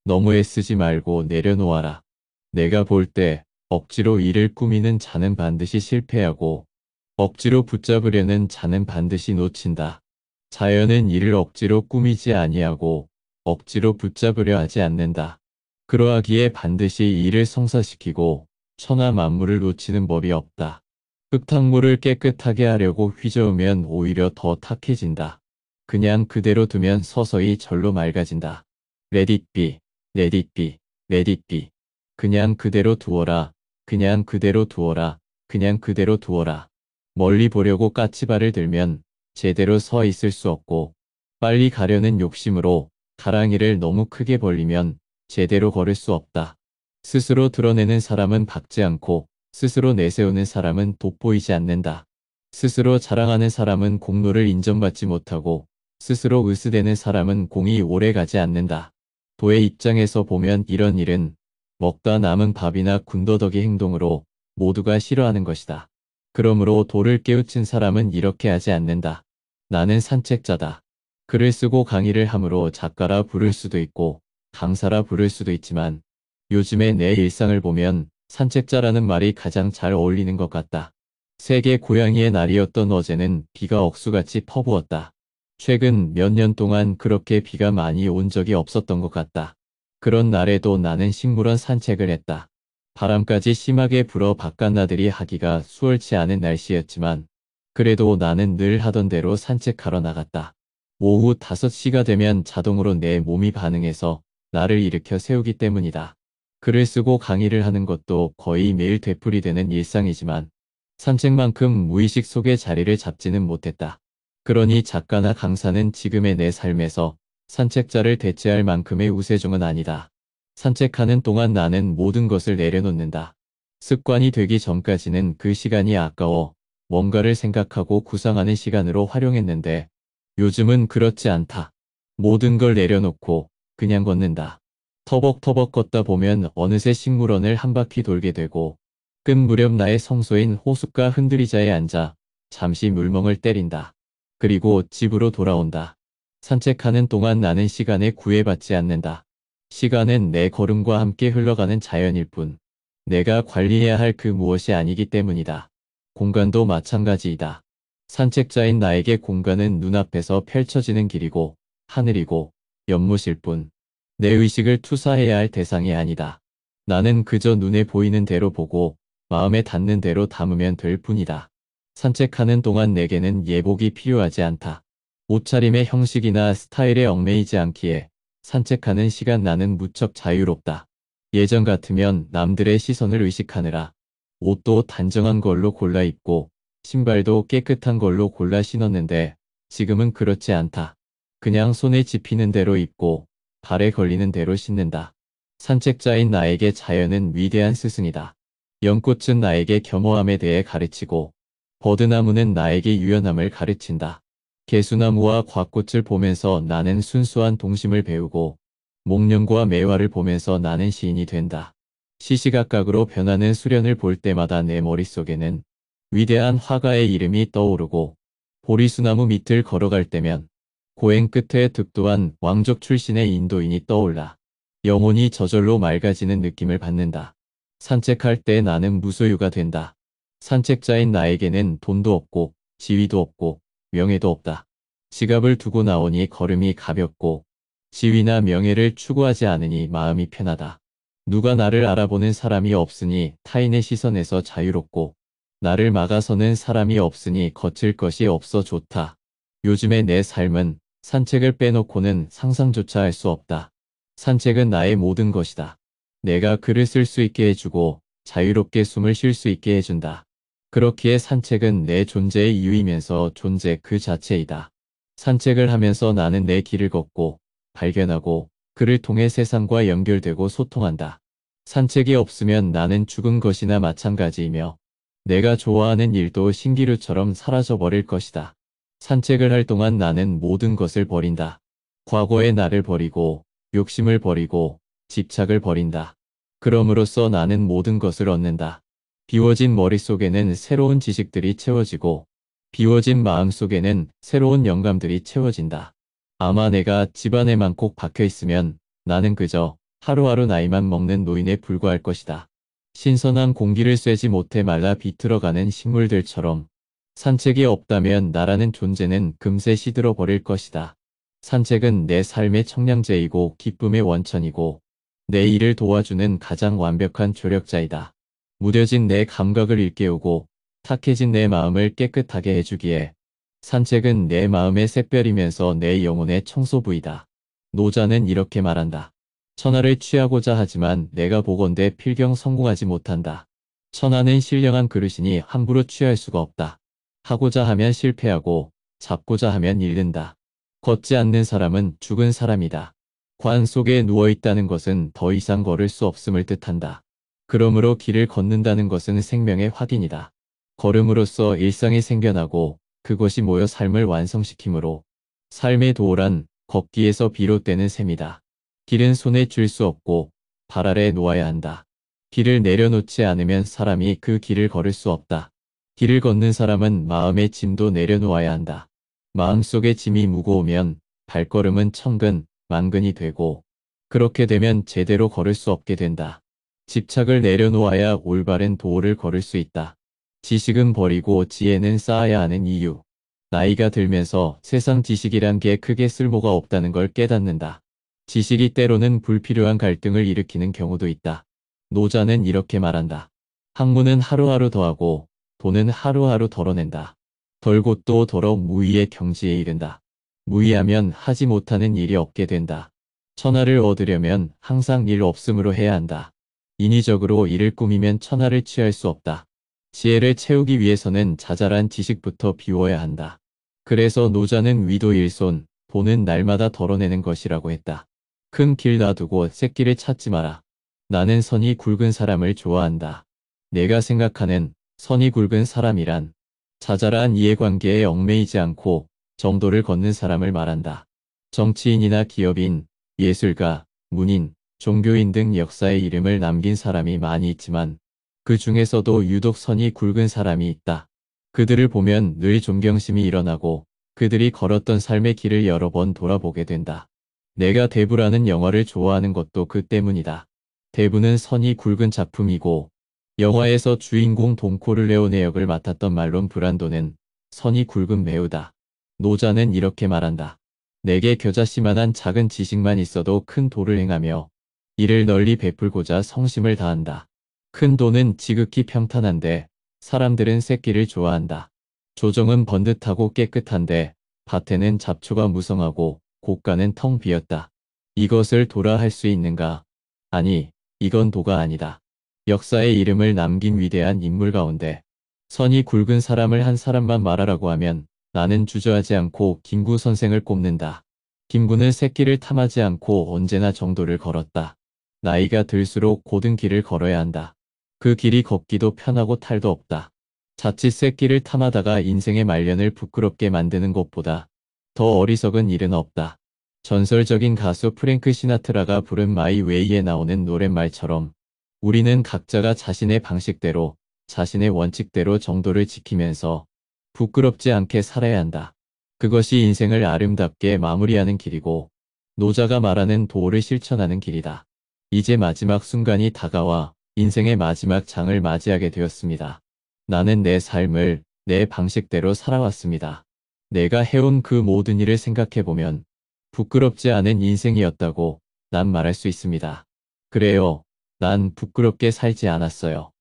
너무 애쓰지 말고 내려놓아라. 내가 볼 때 억지로 일을 꾸미는 자는 반드시 실패하고 억지로 붙잡으려는 자는 반드시 놓친다. 자연은 일을 억지로 꾸미지 아니하고 억지로 붙잡으려 하지 않는다. 그러하기에 반드시 일을 성사시키고 천하 만물을 놓치는 법이 없다. 흙탕물을 깨끗하게 하려고 휘저으면 오히려 더 탁해진다. 그냥 그대로 두면 서서히 절로 맑아진다. Let it be, let it be, let it be. 그냥 그대로 두어라. 그냥 그대로 두어라. 그냥 그대로 두어라. 멀리 보려고 까치발을 들면 제대로 서 있을 수 없고 빨리 가려는 욕심으로 가랑이를 너무 크게 벌리면 제대로 걸을 수 없다. 스스로 드러내는 사람은 박지 않고 스스로 내세우는 사람은 돋보이지 않는다. 스스로 자랑하는 사람은 공로를 인정받지 못하고 스스로 으스대는 사람은 공이 오래 가지 않는다. 도의 입장에서 보면 이런 일은 먹다 남은 밥이나 군더더기 행동으로 모두가 싫어하는 것이다. 그러므로 도를 깨우친 사람은 이렇게 하지 않는다. 나는 산책자다. 글을 쓰고 강의를 함으로 작가라 부를 수도 있고 강사라 부를 수도 있지만 요즘에 내 일상을 보면 산책자라는 말이 가장 잘 어울리는 것 같다. 세계 고양이의 날이었던 어제는 비가 억수같이 퍼부었다. 최근 몇 년 동안 그렇게 비가 많이 온 적이 없었던 것 같다. 그런 날에도 나는 식물원 산책을 했다. 바람까지 심하게 불어 바깥나들이 하기가 수월치 않은 날씨였지만 그래도 나는 늘 하던 대로 산책하러 나갔다. 오후 5시가 되면 자동으로 내 몸이 반응해서 나를 일으켜 세우기 때문이다. 글을 쓰고 강의를 하는 것도 거의 매일 되풀이되는 일상이지만 산책만큼 무의식 속에 자리를 잡지는 못했다. 그러니 작가나 강사는 지금의 내 삶에서 산책자를 대체할 만큼의 우세종은 아니다. 산책하는 동안 나는 모든 것을 내려놓는다. 습관이 되기 전까지는 그 시간이 아까워 뭔가를 생각하고 구상하는 시간으로 활용했는데 요즘은 그렇지 않다. 모든 걸 내려놓고 그냥 걷는다. 터벅터벅 걷다 보면 어느새 식물원을 한 바퀴 돌게 되고 끝 무렵 나의 성소인 호숫가 흔들리자에 앉아 잠시 물멍을 때린다. 그리고 집으로 돌아온다. 산책하는 동안 나는 시간에 구애받지 않는다. 시간은 내 걸음과 함께 흘러가는 자연일 뿐 내가 관리해야 할 그 무엇이 아니기 때문이다. 공간도 마찬가지이다. 산책자인 나에게 공간은 눈앞에서 펼쳐지는 길이고 하늘이고 연못일 뿐 내 의식을 투사해야 할 대상이 아니다. 나는 그저 눈에 보이는 대로 보고 마음에 닿는 대로 담으면 될 뿐이다. 산책하는 동안 내게는 예복이 필요하지 않다. 옷차림의 형식이나 스타일에 얽매이지 않기에 산책하는 시간 나는 무척 자유롭다. 예전 같으면 남들의 시선을 의식하느라 옷도 단정한 걸로 골라 입고 신발도 깨끗한 걸로 골라 신었는데 지금은 그렇지 않다. 그냥 손에 집히는 대로 입고 발에 걸리는 대로 신는다. 산책자인 나에게 자연은 위대한 스승이다. 연꽃은 나에게 겸허함에 대해 가르치고 버드나무는 나에게 유연함을 가르친다. 개수나무와 곽꽃을 보면서 나는 순수한 동심을 배우고 목련과 매화를 보면서 나는 시인이 된다. 시시각각으로 변하는 수련을 볼 때마다 내 머릿속에는 위대한 화가의 이름이 떠오르고 보리수나무 밑을 걸어갈 때면 고행 끝에 득도한 왕족 출신의 인도인이 떠올라 영혼이 저절로 맑아지는 느낌을 받는다. 산책할 때 나는 무소유가 된다. 산책자인 나에게는 돈도 없고 지위도 없고 명예도 없다. 지갑을 두고 나오니 걸음이 가볍고 지위나 명예를 추구하지 않으니 마음이 편하다. 누가 나를 알아보는 사람이 없으니 타인의 시선에서 자유롭고 나를 막아서는 사람이 없으니 거칠 것이 없어 좋다. 요즘의 내 삶은 산책을 빼놓고는 상상조차 할 수 없다. 산책은 나의 모든 것이다. 내가 글을 쓸 수 있게 해주고 자유롭게 숨을 쉴 수 있게 해준다. 그렇기에 산책은 내 존재의 이유이면서 존재 그 자체이다. 산책을 하면서 나는 내 길을 걷고 발견하고 그를 통해 세상과 연결되고 소통한다. 산책이 없으면 나는 죽은 것이나 마찬가지이며 내가 좋아하는 일도 신기루처럼 사라져버릴 것이다. 산책을 할 동안 나는 모든 것을 버린다. 과거의 나를 버리고 욕심을 버리고 집착을 버린다. 그럼으로써 나는 모든 것을 얻는다. 비워진 머릿속에는 새로운 지식들이 채워지고 비워진 마음속에는 새로운 영감들이 채워진다. 아마 내가 집안에만 꼭 박혀 있으면 나는 그저 하루하루 나이만 먹는 노인에 불과할 것이다. 신선한 공기를 쐬지 못해 말라 비틀어가는 식물들처럼 산책이 없다면 나라는 존재는 금세 시들어 버릴 것이다. 산책은 내 삶의 청량제이고 기쁨의 원천이고 내 일을 도와주는 가장 완벽한 조력자이다. 무뎌진 내 감각을 일깨우고 탁해진 내 마음을 깨끗하게 해주기에 산책은 내 마음의 샛별이면서 내 영혼의 청소부이다. 노자는 이렇게 말한다. 천하를 취하고자 하지만 내가 보건대 필경 성공하지 못한다. 천하는 신령한 그릇이니 함부로 취할 수가 없다. 하고자 하면 실패하고 잡고자 하면 잃는다. 걷지 않는 사람은 죽은 사람이다. 관 속에 누워있다는 것은 더 이상 걸을 수 없음을 뜻한다. 그러므로 길을 걷는다는 것은 생명의 확인이다. 걸음으로써 일상이 생겨나고 그것이 모여 삶을 완성시키므로 삶의 도란 걷기에서 비롯되는 셈이다. 길은 손에 쥘 수 없고 발 아래 놓아야 한다. 길을 내려놓지 않으면 사람이 그 길을 걸을 수 없다. 길을 걷는 사람은 마음의 짐도 내려놓아야 한다. 마음속의 짐이 무거우면 발걸음은 천근, 만근이 되고 그렇게 되면 제대로 걸을 수 없게 된다. 집착을 내려놓아야 올바른 도를 걸을 수 있다. 지식은 버리고 지혜는 쌓아야 하는 이유. 나이가 들면서 세상 지식이란 게 크게 쓸모가 없다는 걸 깨닫는다. 지식이 때로는 불필요한 갈등을 일으키는 경우도 있다. 노자는 이렇게 말한다. 학문은 하루하루 더하고 돈은 하루하루 덜어낸다. 덜고 또 덜어 무의의 경지에 이른다. 무의하면 하지 못하는 일이 없게 된다. 천하를 얻으려면 항상 일 없음으로 해야 한다. 인위적으로 일을 꾸미면 천하를 취할 수 없다. 지혜를 채우기 위해서는 자잘한 지식부터 비워야 한다. 그래서 노자는 위도 일손, 돈은 날마다 덜어내는 것이라고 했다. 큰 길 놔두고 새길을 찾지 마라. 나는 선이 굵은 사람을 좋아한다. 내가 생각하는 선이 굵은 사람이란 자잘한 이해관계에 얽매이지 않고 정도를 걷는 사람을 말한다. 정치인이나 기업인, 예술가, 문인, 종교인 등 역사에 이름을 남긴 사람이 많이 있지만 그 중에서도 유독 선이 굵은 사람이 있다. 그들을 보면 늘 존경심이 일어나고 그들이 걸었던 삶의 길을 여러 번 돌아보게 된다. 내가 대부라는 영화를 좋아하는 것도 그 때문이다. 대부는 선이 굵은 작품이고 영화에서 주인공 돈코르레오네 역을 맡았던 말론 브란도는 선이 굵은 배우다. 노자는 이렇게 말한다. 내게 겨자씨만한 작은 지식만 있어도 큰 도를 행하며 이를 널리 베풀고자 성심을 다한다. 큰 도는 지극히 평탄한데 사람들은 새끼를 좋아한다. 조정은 번듯하고 깨끗한데 밭에는 잡초가 무성하고 곳간은 텅 비었다. 이것을 도라 할 수 있는가? 아니, 이건 도가 아니다. 역사의 이름을 남긴 위대한 인물 가운데 선이 굵은 사람을 한 사람만 말하라고 하면 나는 주저하지 않고 김구 선생을 꼽는다. 김구는 새끼를 탐하지 않고 언제나 정도를 걸었다. 나이가 들수록 고든 길을 걸어야 한다. 그 길이 걷기도 편하고 탈도 없다. 자칫 새끼를 탐하다가 인생의 말년을 부끄럽게 만드는 것보다 더 어리석은 일은 없다. 전설적인 가수 프랭크 시나트라가 부른 마이 웨이에 나오는 노랫말처럼 우리는 각자가 자신의 방식대로 자신의 원칙대로 정도를 지키면서 부끄럽지 않게 살아야 한다. 그것이 인생을 아름답게 마무리하는 길이고 노자가 말하는 도를 실천하는 길이다. 이제 마지막 순간이 다가와 인생의 마지막 장을 맞이하게 되었습니다. 나는 내 삶을 내 방식대로 살아왔습니다. 내가 해온 그 모든 일을 생각해보면 부끄럽지 않은 인생이었다고 난 말할 수 있습니다. 그래요. 난 부끄럽게 살지 않았어요.